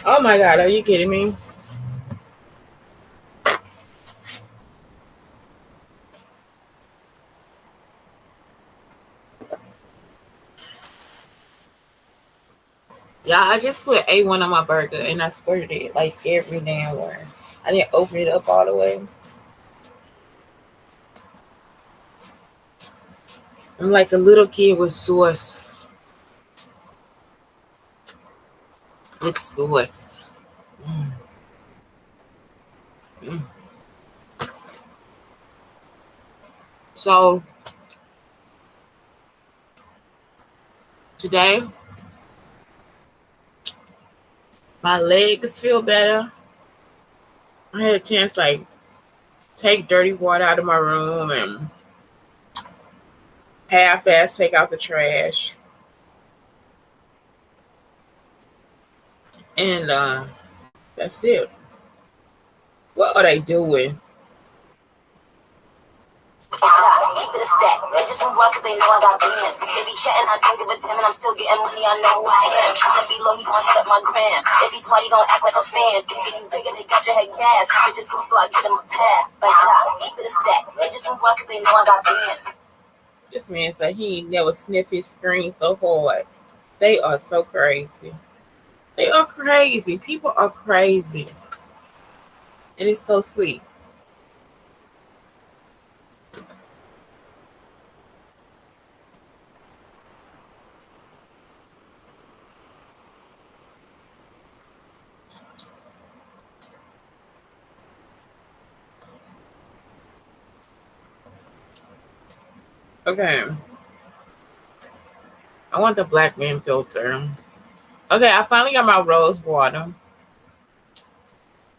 Oh my God, are you kidding me? Yeah, I just put A1 on my burger and I squirted it like every damn where. I didn't open it up all the way. I'm like a little kid with sauce. With sauce. Mm, mm. So today, my legs feel better. I had a chance like take dirty water out of my room and half-ass take out the trash. And that's it. What are they doing? Keep it a stack. I just move on cause they know I got bands. They be chatting, I don't give a damn, and I'm still getting money, I know who I am. Tryna be low, he gon' hit up my gram. If he's smart, he gon' act like a fan. Thinking you bigger, they got your head gas. Bitches cool, so I get him a pass. Like, keep it a stack. I just move on cause they know I got bands. This man said he never sniffed his screen so hard. They are so crazy. They are crazy. People are crazy. It is so sweet. Okay. I want the black man filter. Okay, I finally got my rose water.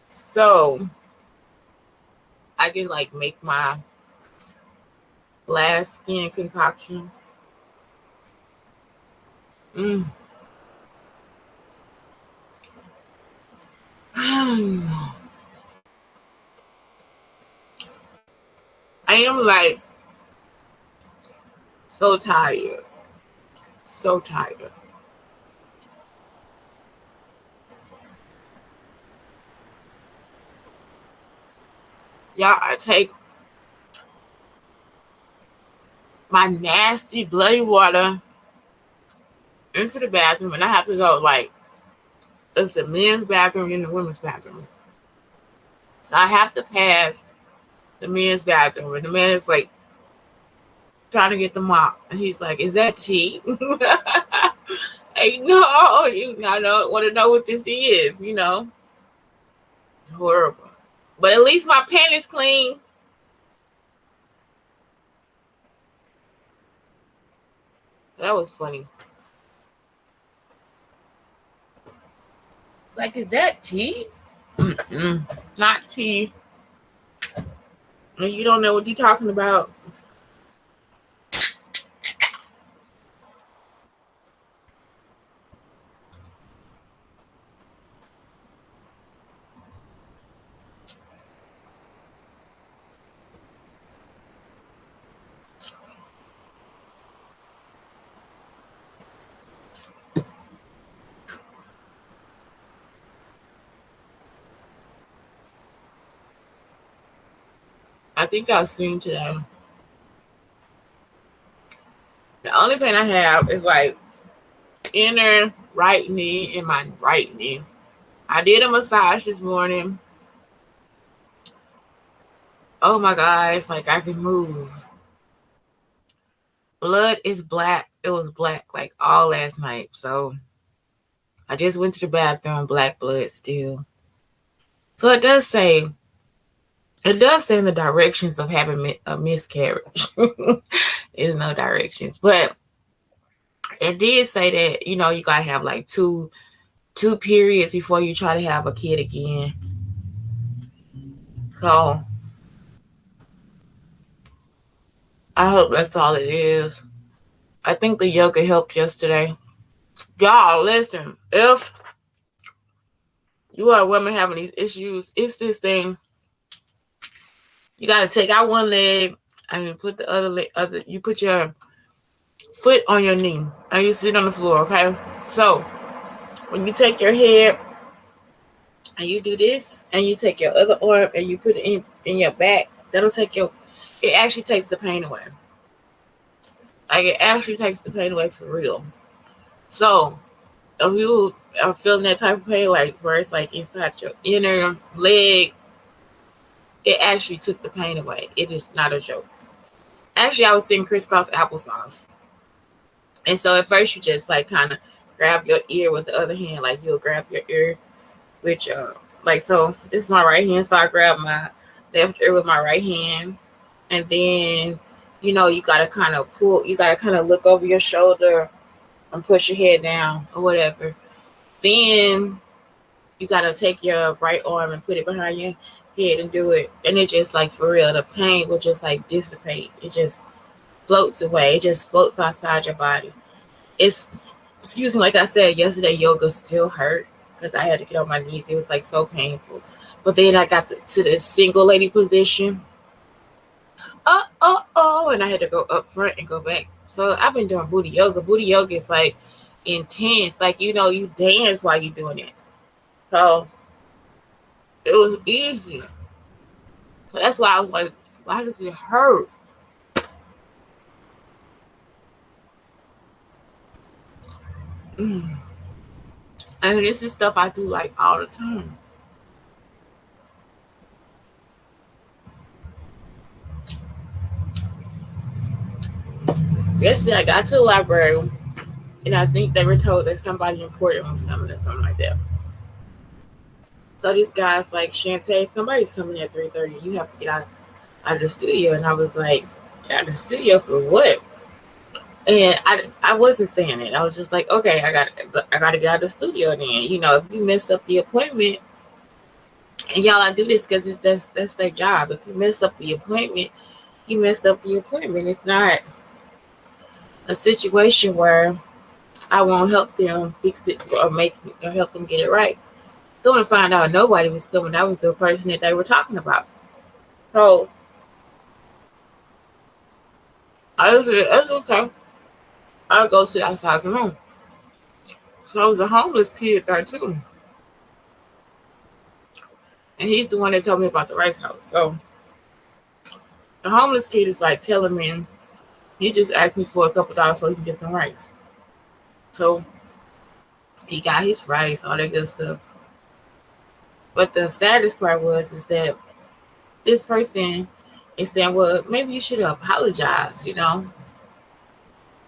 So I can like make my glass skin concoction. Mm. I am like so tired. So tired. Y'all, I take my nasty bloody water into the bathroom and I have to go like it's the men's bathroom and the women's bathroom. So I have to pass the men's bathroom and the man is like trying to get the mop and he's like, "Is that tea?" Hey, no, I don't want to know what this is, you know. It's horrible. But at least my pen is clean. That was funny. It's like, is that tea? Mm-mm. It's not tea. And you don't know what you're talking about. I think I'll sing today. The only pain I have is like inner right knee and my right knee. I did a massage this morning. Oh my God, it's like I can move. Blood is black. It was black like all last night. So I just went to the bathroom, black blood still. So it does say in the directions of having a miscarriage. There's no directions. But it did say that, you gotta have like two periods before you try to have a kid again. So I hope that's all it is. I think the yoga helped yesterday. Y'all, listen, if you are a woman having these issues, it's this thing. You gotta take out one leg and you put the you put your foot on your knee and you sit on the floor, okay? So when you take your head and you do this, and you take your other arm and you put it in your back, that'll take your, it actually takes the pain away. Like it actually takes the pain away for real. So if you are feeling that type of pain, like where it's like inside your inner leg, it actually took the pain away. It is not a joke. Actually, I was seeing crisscross applesauce. And so at first you just like kind of grab your ear with the other hand, like you'll grab your ear with your, like, so this is my right hand, so I grab my left ear with my right hand, and then you gotta kind of pull, you gotta kind of look over your shoulder and push your head down or whatever. Then you gotta take your right arm and put it behind your head and do it, and it just like for real, the pain will just like dissipate. It just floats away. It just floats outside your body. It's, excuse me, like I said yesterday, yoga still hurt because I had to get on my knees. It was like so painful. But then I got to the single lady position. And I had to go up front and go back. So I've been doing booty yoga. Booty yoga is like intense. Like, you dance while you're doing it. So it was easy. So that's why I was like, why does it hurt? Mm. And this is stuff I do like all the time. Yesterday I got to the library, and I think they were told that somebody important was coming or something like that. So this guy's like, Shantae, somebody's coming at 3:30. You have to get out of the studio. And I was like, get out of the studio for what? And I wasn't saying it. I was just like, okay, I got to get out of the studio then. If you messed up the appointment, and y'all, I do this because that's their job. If you mess up the appointment, you mess up the appointment. It's not a situation where I won't help them fix it or help them get it right. Going to find out nobody was coming. That was the person that they were talking about. So I was like, that's okay. I'll go sit outside the room. So there was a homeless kid there too. And he's the one that told me about the rice house. So the homeless kid is like telling me, he just asked me for a couple dollars so he can get some rice. So he got his rice, all that good stuff. But the saddest part is that this person is saying, well, maybe you should apologize, And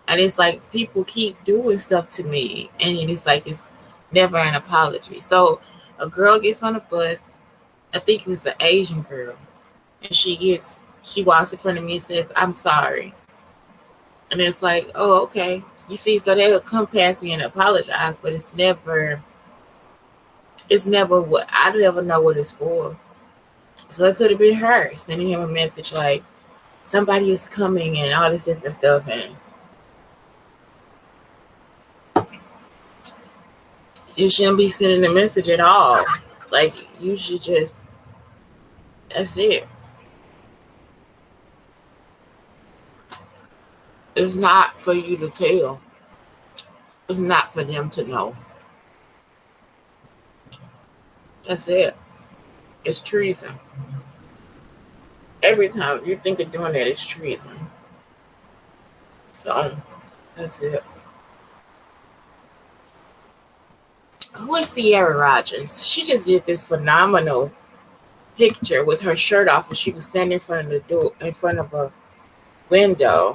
it's like people keep doing stuff to me, and it's like it's never an apology. So a girl gets on a bus, I think it was an Asian girl, and she walks in front of me and says, I'm sorry. And it's like, oh, okay. You see, so they'll come past me and apologize, but it's never what, I never know what it's for. So it could have been her sending him a message like, somebody is coming and all this different stuff. And you shouldn't be sending a message at all. Like, you should just, that's it. It's not for you to tell. It's not for them to know. That's it. It's treason. Every time you think of doing that, it's treason. So, that's it. Who is Sierra Rogers? She just did this phenomenal picture with her shirt off, and she was standing in front of the door, in front of a window.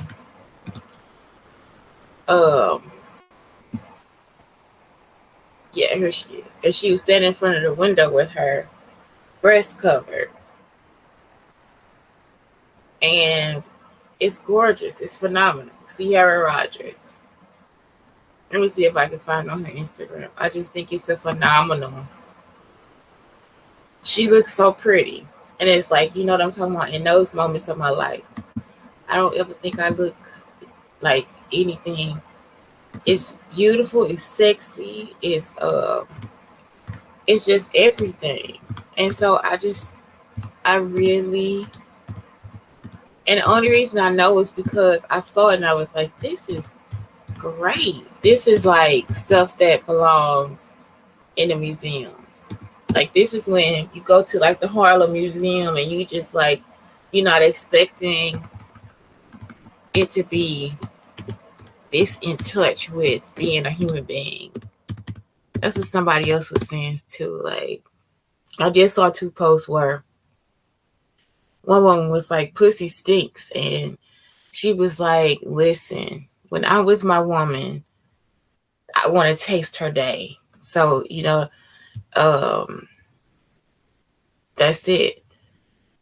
Yeah, here she is. And she was standing in front of the window with her breast covered. And it's gorgeous. It's phenomenal. Sierra Rogers. Let me see if I can find on her Instagram. I just think it's a phenomenal. She looks so pretty. And it's like, you know what I'm talking about? In those moments of my life, I don't ever think I look like anything. It's beautiful. It's sexy. It's just everything. And so I really, and the only reason I know is because I saw it and I was like, this is great. This is like stuff that belongs in the museums. Like this is when you go to like the Harlem Museum and you just like you're not expecting it to be this in touch with being a human being. That's what somebody else was saying too. Like I just saw two posts where one woman was like, "Pussy stinks," and she was like, "Listen, when I'm with my woman, I want to taste her day." So um, that's it.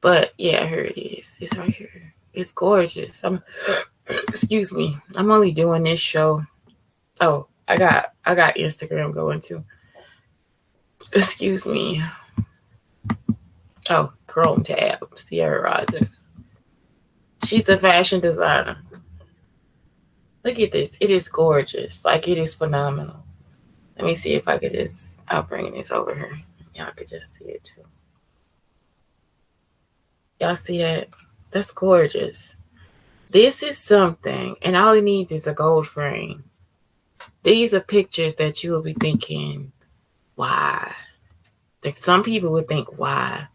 But yeah, here it is. It's right here. It's gorgeous. Excuse me. I'm only doing this show. Oh, I got Instagram going too. Excuse me. Oh, Chrome tab. Sierra Rogers. She's a fashion designer. Look at this. It is gorgeous. Like it is phenomenal. Let me see if I could just. I'll bring this over here. Y'all could just see it too. Y'all see that? That's gorgeous. This is something, and all it needs is a gold frame. These are pictures that you will be thinking, why? Like some people would think, why?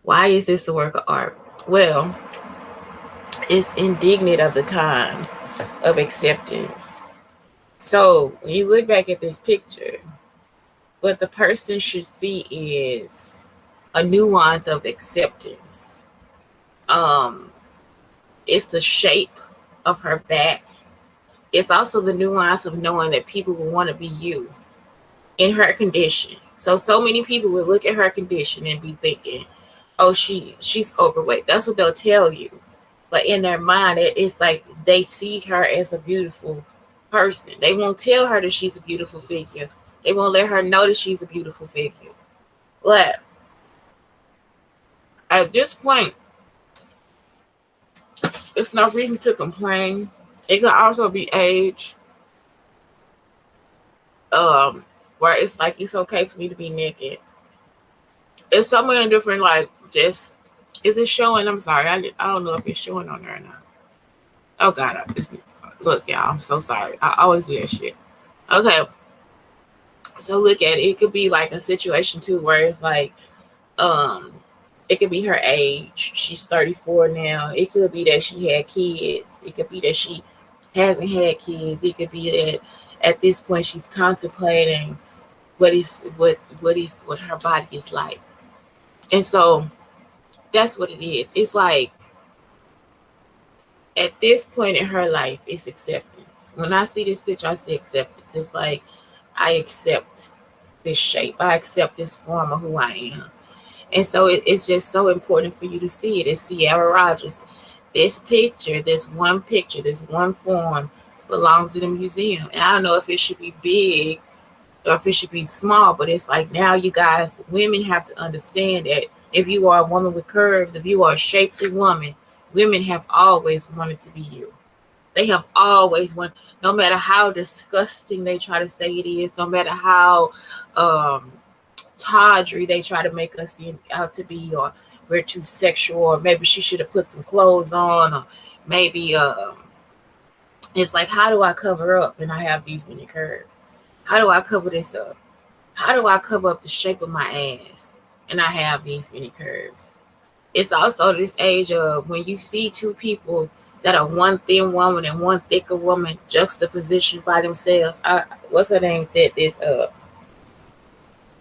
Why is this a work of art? Well, it's indignant of the time of acceptance. So when you look back at this picture, what the person should see is a nuance of acceptance. Um, it's the shape of her back. It's also the nuance of knowing that people will want to be you in her condition. So many people will look at her condition and be thinking, "Oh, she's overweight." That's what they'll tell you. But in their mind, it's like they see her as a beautiful person. They won't tell her that she's a beautiful figure. They won't let her know that she's a beautiful figure. But at this point, it's no reason to complain. It could also be age, where it's like it's okay for me to be naked. It's so many different like just. Is it showing? I'm sorry, I don't know if it's showing on there or not. Oh God, look, y'all. I'm so sorry. I always do that shit. Okay, so look at it. It could be like a situation too where it's like, um, it could be her age. She's 34 now. It could be that she had kids. It could be that she hasn't had kids. It could be that at this point she's contemplating what her body is like. And so that's what it is. It's like at this point in her life, it's acceptance. When I see this picture, I see acceptance. It's like I accept this shape. I accept this form of who I am. And so it's just so important for you to see it. It's Sierra Rogers. This picture, this one form belongs in the museum. And I don't know if it should be big or if it should be small, but it's like now you guys, women have to understand that if you are a woman with curves, if you are a shapely woman, women have always wanted to be you. They have always wanted, no matter how disgusting they try to say it is, no matter how tawdry they try to make us out to be, or we're too sexual, or maybe she should have put some clothes on, or maybe it's like, how do I cover up and I have these many curves? How do I cover this up? How do I cover up the shape of my ass and I have these many curves? It's also this age of when you see two people that are one thin woman and one thicker woman juxtapositioned by themselves. What's her name said this?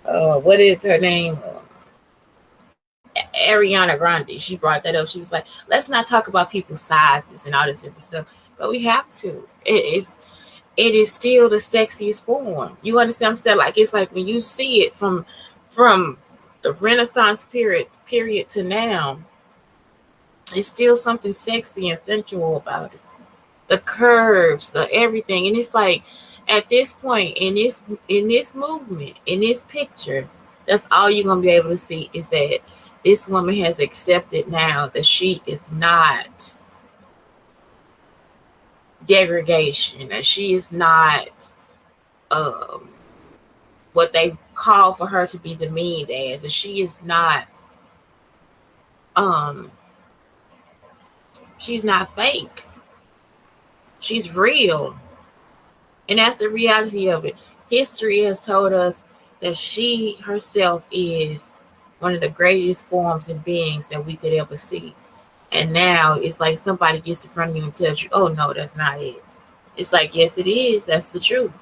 What is her name? Ariana Grande. She brought that up. She was like, let's not talk about people's sizes and all this different stuff, but we have to. It is still the sexiest form. You understand? I'm still like, it's like when you see it from the Renaissance period to now, it's still something sexy and sensual about it. The curves, the everything, and it's like at this point in this movement, in this picture, that's all you're gonna be able to see is that this woman has accepted now that she is not degradation, that she is not what they call for her to be demeaned as, and she is not um she's not fake. She's real. And that's the reality of it. History has told us that she herself is one of the greatest forms and beings that we could ever see. And now it's like somebody gets in front of you and tells you, oh no, that's not it. It's like, yes, it is. That's the truth.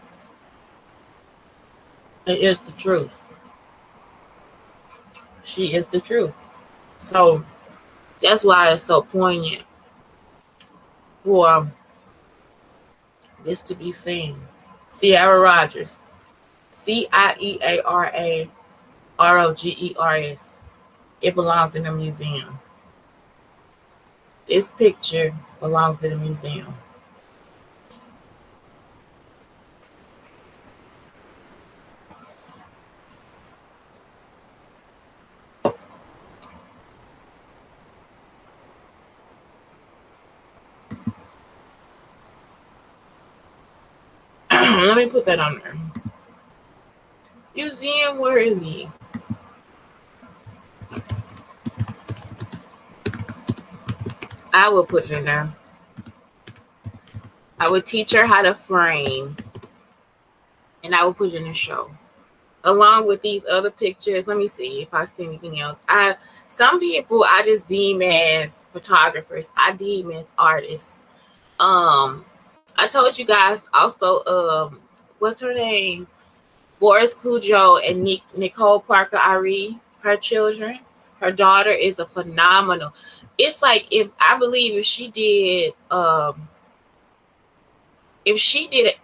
It is the truth. She is the truth. So that's why it's so poignant for this to be seen. Ciara Rogers. Ciara Rogers. It belongs in a museum. This picture belongs in a museum. Let me put that on there. Museum worthy. I will put it in there. I would teach her how to frame, and I will put it in a show along with these other pictures. Let me see if I see anything else. Some people I just deem as photographers. I deem as artists. I told you guys also. What's her name? Boris Cujo and Nicole Parker Ari, her children. Her daughter is a phenomenal. It's like I believe if she did an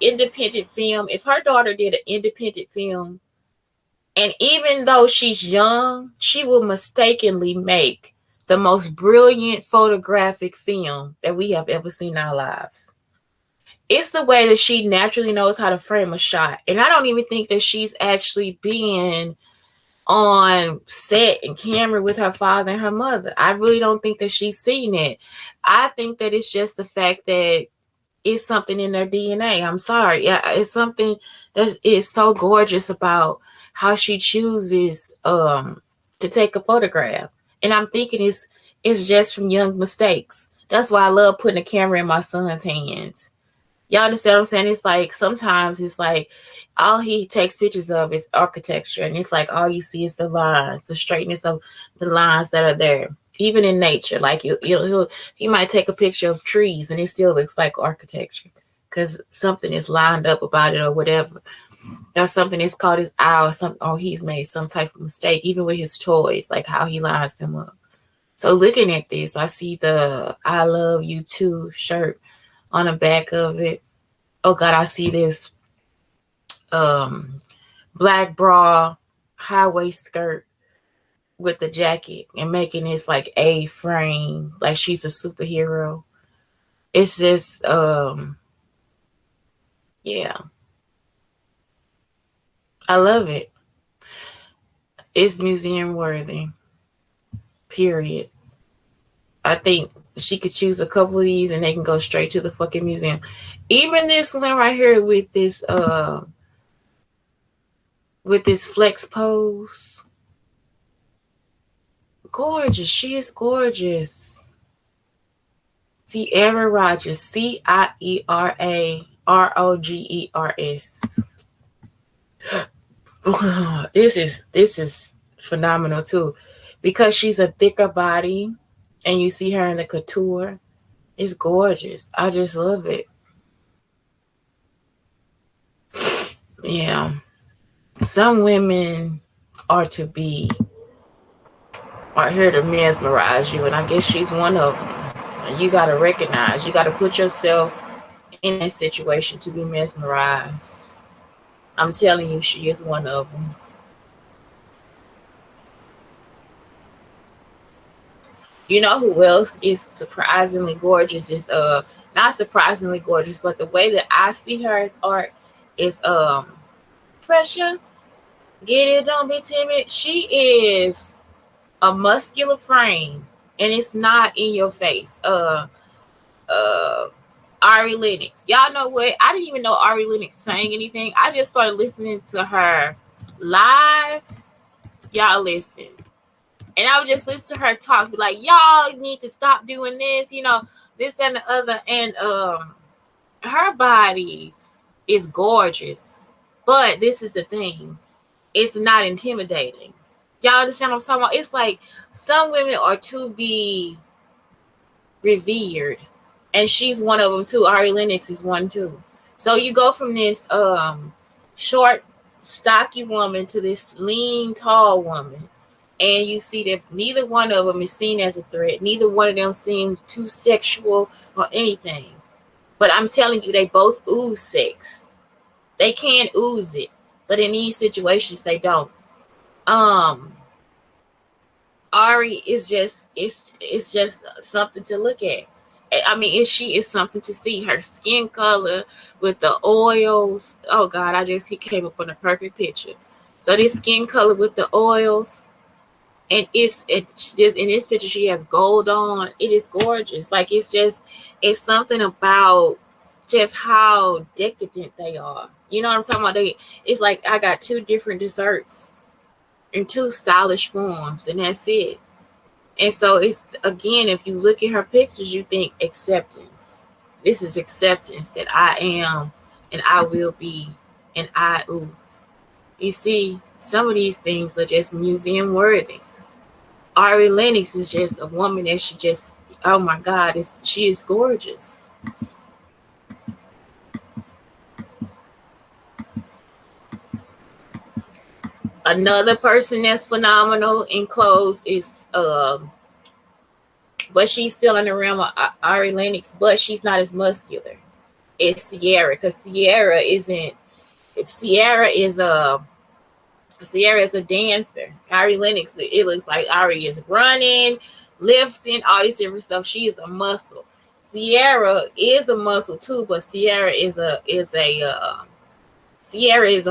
independent film, if her daughter did an independent film, and even though she's young, she will mistakenly make the most brilliant photographic film that we have ever seen in our lives. It's the way that she naturally knows how to frame a shot. And I don't even think that she's actually been on set and camera with her father and her mother. I really don't think that she's seen it. I think that it's just the fact that it's something in their DNA. I'm sorry. Yeah, it's something that is so gorgeous about how she chooses to take a photograph. And I'm thinking it's just from young mistakes. That's why I love putting a camera in my son's hands. Y'all understand what I'm saying? It's like sometimes it's like all he takes pictures of is architecture, and it's like all you see is the lines, the straightness of the lines that are there. Even in nature, like he might take a picture of trees, and it still looks like architecture because something is lined up about it or whatever. Or something is caught his eye or something, or he's made some type of mistake, even with his toys, like how he lines them up. So looking at this, I see the "I love you too" shirt on the back of it. Oh God, I see this black bra, high waist skirt with the jacket and making this like A frame, like she's a superhero. It's just yeah. I love it. It's museum worthy. Period. I think she could choose a couple of these and they can go straight to the fucking museum. Even this one right here with this flex pose. Gorgeous. She is gorgeous. Ciara Rogers. Ciera Rogers. This is phenomenal too. Because she's a thicker body and you see her in the couture. It's gorgeous. I just love it. Yeah. Some women are here to mesmerize you, and I guess she's one of them. And you gotta recognize, you gotta put yourself in that situation to be mesmerized. I'm telling you, she is one of them. You know who else is surprisingly gorgeous? Is not surprisingly gorgeous, but the way that I see her as art is Pressure. Get it, don't be timid. She is a muscular frame, and it's not in your face. Ari Lennox. Y'all know what? I didn't even know Ari Lennox sang anything. I just started listening to her live. Y'all listen. And I would just listen to her talk, be like, y'all need to stop doing this, this and the other. And her body is gorgeous. But this is the thing. It's not intimidating. Y'all understand what I'm talking about? It's like some women are to be revered, and she's one of them too. Ari Lennox is one too. So you go from this short, stocky woman to this lean, tall woman, and you see that neither one of them is seen as a threat. Neither one of them seems too sexual or anything. But I'm telling you, they both ooze sex. They can ooze it, but in these situations, they don't. Um, Ari is just it's just something to look at. I mean, she is something to see. Her skin color with the oils. Oh God, he came up on a perfect picture. So this skin color with the oils, and in this picture she has gold on. It is gorgeous. Like it's something about just how decadent they are. You know what I'm talking about? It's like I got two different desserts in two stylish forms, and that's it. And so it's again, if you look at her pictures, you think acceptance. This is acceptance that I am and I will be and I ooh. You see, some of these things are just museum worthy. Ari Lennox is just a woman that she just, oh my God, she is gorgeous. Another person that's phenomenal in clothes is but she's still in the realm of Ari Lennox, but she's not as muscular. It's Sierra, because Sierra is a dancer. Ari Lennox, it looks like Ari is running, lifting, all these different stuff. She is a muscle. Sierra is a muscle too, but Sierra is a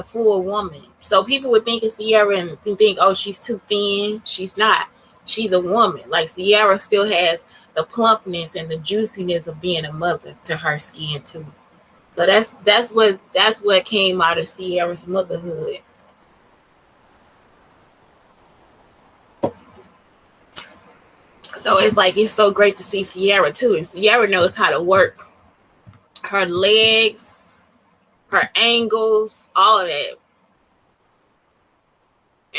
full woman. So people would think of Sierra and think, oh, she's too thin. She's not. She's a woman. Like Sierra still has the plumpness and the juiciness of being a mother to her skin too. So that's what came out of Sierra's motherhood. So it's like it's so great to see Sierra too. And Sierra knows how to work her legs, her angles, all of that.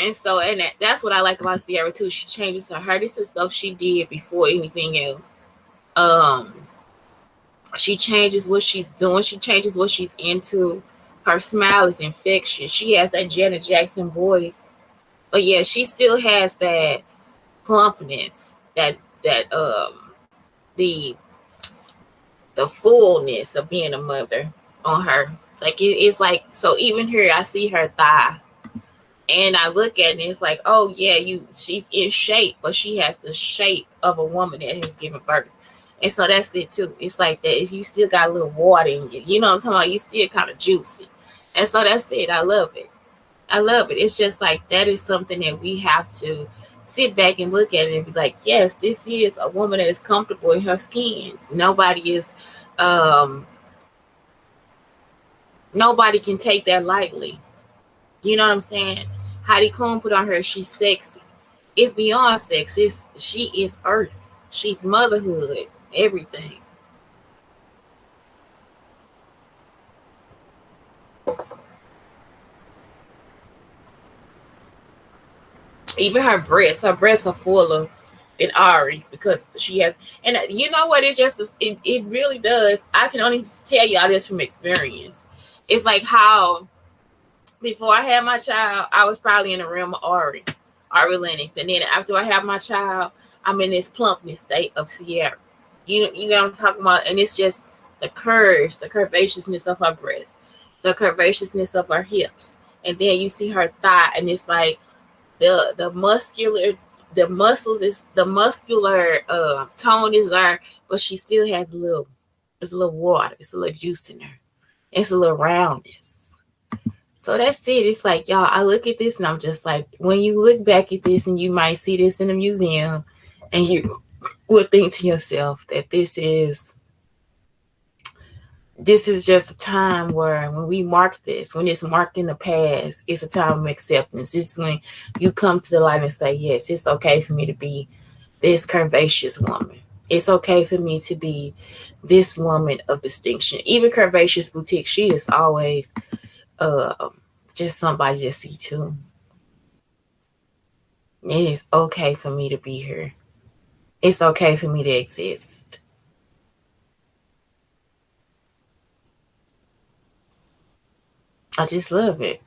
And so, that's what I like about Sierra too. She changes her. This is stuff she did before anything else. She changes what she's doing. She changes what she's into. Her smile is infectious. She has that Janet Jackson voice, but yeah, she still has that plumpness, that the the fullness of being a mother on her. Like it's like, so even here I see her thigh and I look at it and it's like, oh yeah, she's in shape, but she has the shape of a woman that has given birth. And so that's it too. It's like that. You still got a little water in you. You know what I'm talking about? You still kind of juicy. And so that's it. I love it. I love it. It's just like that is something that we have to sit back and look at it and be like, yes, this is a woman that is comfortable in her skin. Um nobody can take that lightly. You know what I'm saying? Heidi Klum put on her, she's sexy. It's beyond sex. She is earth. She's motherhood. Everything. Even her breasts are fuller than Ari's because she has, and you know what? It really does. I can only tell y'all this from experience. It's like how before I had my child, I was probably in the realm of Ari Lennox, and then after I have my child, I'm in this plumpness state of Sierra. You know what I'm talking about? And it's just the curves, the curvaceousness of her breasts, the curvaceousness of her hips, and then you see her thigh, and it's like the muscular, the muscles is the muscular tone is there, but she still has it's a little water, it's a little juice in her, it's a little roundness. So that's it. It's like, y'all, I look at this and I'm just like, when you look back at this and you might see this in a museum and you would think to yourself that this is just a time where when we mark this, when it's marked in the past, it's a time of acceptance. This is when you come to the light and say, yes, it's okay for me to be this curvaceous woman. It's okay for me to be this woman of distinction. Even Curvaceous Boutique, she is always just somebody to see too. It is okay for me to be here. It's okay for me to exist. I just love it.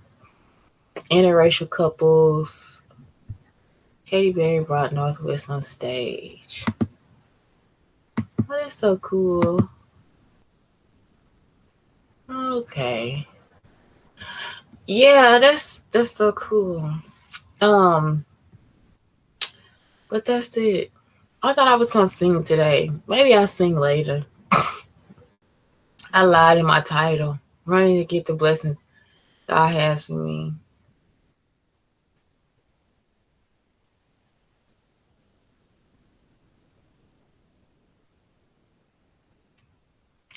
Interracial couples. Katy Perry brought Northwest on stage. Oh, that's so cool. Okay. Yeah, that's so cool. Um, but that's it. I thought I was gonna sing today. Maybe I'll sing later. I lied in my title. Running to get the blessings God has for me.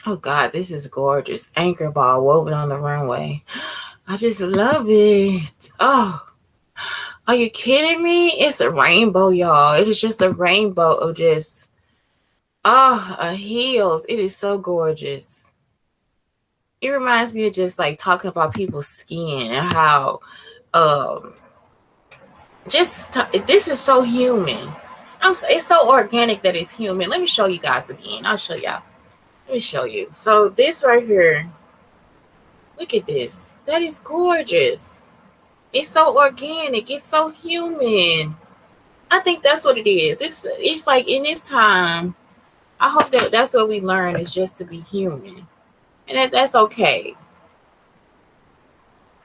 Oh God, this is gorgeous. Anchor ball woven on the runway. I just love it. Oh, are you kidding me? It's a rainbow, y'all. It is just a rainbow of just heels. It is so gorgeous. It reminds me of just like talking about people's skin and how um this is so human. It's so organic that it's human. Let me show you guys again. I'll show y'all. Let me show you. So this right here, look at this. That is gorgeous. It's so organic. It's so human. I think that's what it is. It's like in this time, I hope that that's what we learn is just to be human, and that's okay.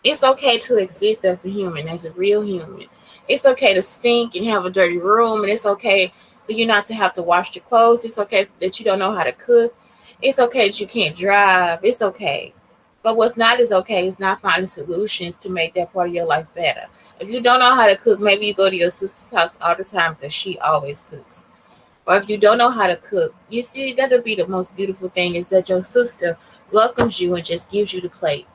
It's okay to exist as a human, as a real human. It's okay to stink and have a dirty room, and it's okay for you not to have to wash your clothes. It's okay that you don't know how to cook. It's okay that you can't drive. It's okay. But what's not is okay is not finding solutions to make that part of your life better. If you don't know how to cook, maybe you go to your sister's house all the time because she always cooks. Or if you don't know how to cook, you see, that'll be the most beautiful thing is that your sister welcomes you and just gives you the plate.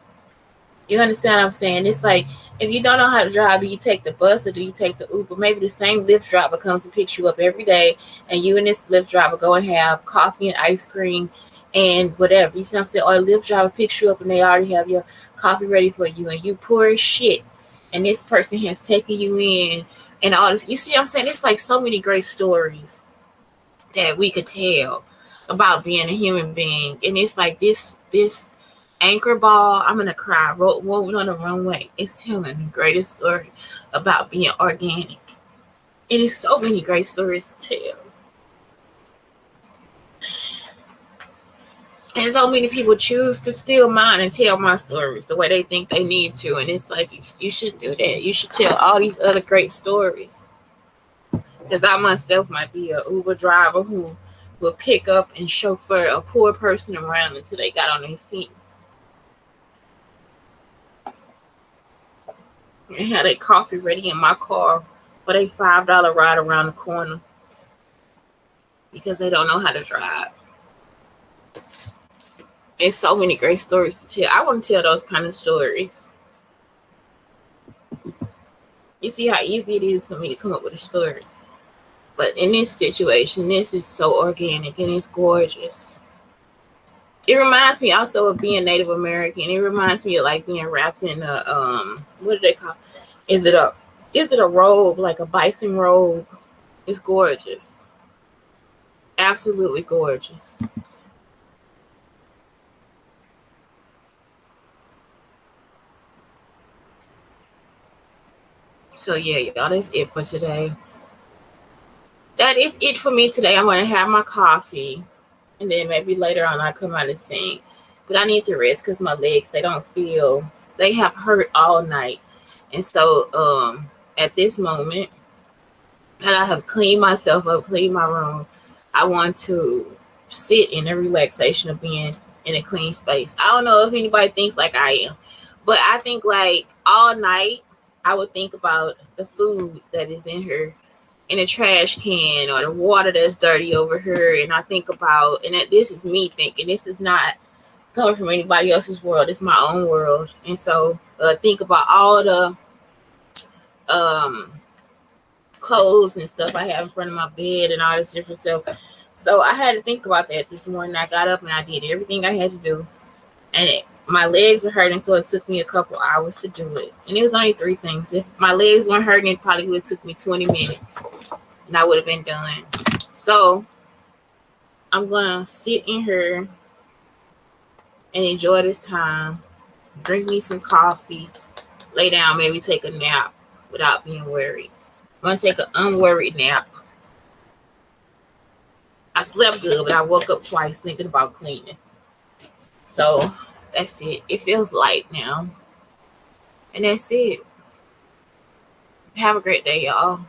You understand what I'm saying? It's like if you don't know how to drive, do you take the bus or do you take the Uber? Maybe the same Lyft driver comes and picks you up every day, and you and this Lyft driver go and have coffee and ice cream and whatever. You see what I'm saying? Or a Lyft driver picks you up and they already have your coffee ready for you, and you poor as shit, and this person has taken you in and all this. You see what I'm saying? It's like so many great stories that we could tell about being a human being, and it's like this anchor ball. I'm gonna cry. Woven on the runway. It's telling the greatest story about being organic. It is so many great stories to tell. And so many people choose to steal mine and tell my stories the way they think they need to. And it's like, you shouldn't do that. You should tell all these other great stories. Because I myself might be an Uber driver who will pick up and chauffeur a poor person around until they got on their feet. And had a coffee ready in my car for a $5 ride around the corner because they don't know how to drive. There's so many great stories to tell. I want to tell those kind of stories. You see how easy it is for me to come up with a story. But in this situation, this is so organic and it's gorgeous. It reminds me also of being Native American. It reminds me of like being wrapped in a what do they call? Is it a robe, like a bison robe? It's gorgeous. Absolutely gorgeous. So yeah, y'all, that's it for today. That is it for me today. I'm gonna have my coffee, and then maybe later on I'll come out and sing. But I need to rest because my legs they have hurt all night, and so at this moment that I have cleaned myself up, cleaned my room, I want to sit in the relaxation of being in a clean space. I don't know if anybody thinks like I am, but I think like all night I would think about the food that is in here in a trash can or the water that's dirty over here, and I think about, and this is me thinking, this is not coming from anybody else's world, it's my own world. And so think about all the um clothes and stuff I have in front of my bed and all this different stuff. So I had to think about that this morning. I got up and I did everything I had to do, and my legs were hurting, so it took me a couple hours to do it. And it was only 3 things. If my legs weren't hurting, it probably would have took me 20 minutes and I would have been done. So I'm gonna sit in here and enjoy this time, drink me some coffee, lay down, maybe take a nap without being worried. I'm gonna take an unworried nap. I slept good, but I woke up twice thinking about cleaning. So that's it. It feels light now. And that's it. Have a great day, y'all.